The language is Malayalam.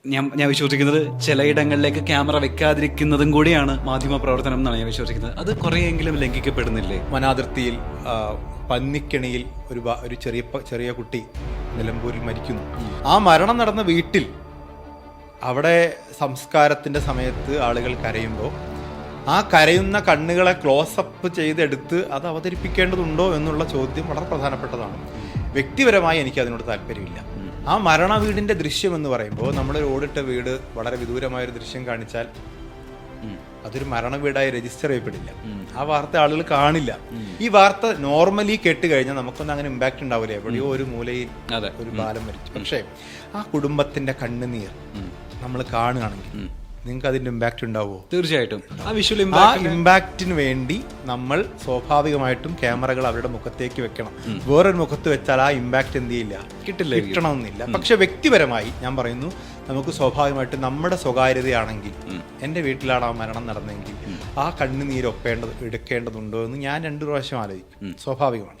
ഞാൻ വിശ്വസിക്കുന്നത് ചിലയിടങ്ങളിലേക്ക് ക്യാമറ വെക്കാതിരിക്കുന്നതും കൂടിയാണ് മാധ്യമ പ്രവർത്തനം എന്നാണ് ഞാൻ വിശ്വസിക്കുന്നത്. അത് കുറെയെങ്കിലും ലംഘിക്കപ്പെടുന്നില്ലേ? വനാതിർത്തിയിൽ പന്നിക്കെണിയിൽ ഒരു ചെറിയ കുട്ടി നിലമ്പൂരിൽ മരിക്കുന്നു. ആ മരണം നടന്ന വീട്ടിൽ അവിടെ സംസ്കാരത്തിന്റെ സമയത്ത് ആളുകൾ കരയുമ്പോൾ ആ കരയുന്ന കണ്ണുകളെ ക്ലോസപ്പ് ചെയ്തെടുത്ത് അത് അവതരിപ്പിക്കേണ്ടതുണ്ടോ എന്നുള്ള ചോദ്യം വളരെ പ്രധാനപ്പെട്ടതാണ്. വ്യക്തിപരമായി എനിക്ക് അതിനോട് താല്പര്യമില്ല. ആ മരണ വീടിന്റെ ദൃശ്യം എന്ന് പറയുമ്പോൾ നമ്മളൊരു ഓടിട്ട വീട് വളരെ വിദൂരമായൊരു ദൃശ്യം കാണിച്ചാൽ അതൊരു മരണ വീടായി രജിസ്റ്റർ ചെയ്യപ്പെടില്ല. ആ വാർത്ത ആളുകൾ കാണില്ല. ഈ വാർത്ത നോർമലി കേട്ട് കഴിഞ്ഞാൽ നമുക്കൊന്നും അങ്ങനെ ഇമ്പാക്ട് ഉണ്ടാവില്ല. എവിടെയോ ഒരു മൂലയിൽ ഒരു ബാലം മരിച്ചു. പക്ഷേ ആ കുടുംബത്തിന്റെ കണ്ണുനീർ നമ്മൾ കാണുകയാണെങ്കിൽ നിങ്ങൾക്ക് അതിന്റെ ഇമ്പാക്ട് ഉണ്ടാവുമോ? തീർച്ചയായിട്ടും. ആ ഇമ്പാക്റ്റിന് വേണ്ടി നമ്മൾ സ്വാഭാവികമായിട്ടും ക്യാമറകൾ അവരുടെ മുഖത്തേക്ക് വെക്കണം. വേറൊരു മുഖത്ത് വെച്ചാൽ ആ ഇമ്പാക്ട് എന്ത് ചെയ്യില്ല, കിട്ടണമെന്നില്ല. പക്ഷെ വ്യക്തിപരമായി ഞാൻ പറയുന്നു, നമുക്ക് സ്വാഭാവികമായിട്ടും നമ്മുടെ സ്വകാര്യതയാണെങ്കിൽ എൻ്റെ വീട്ടിലാണ് ആ മരണം നടന്നെങ്കിൽ ആ കണ്ണുനീര് എടുക്കേണ്ടതുണ്ടോ എന്ന് ഞാൻ 2 പ്രാവശ്യം ആലോചിക്കും. സ്വാഭാവികമാണ്.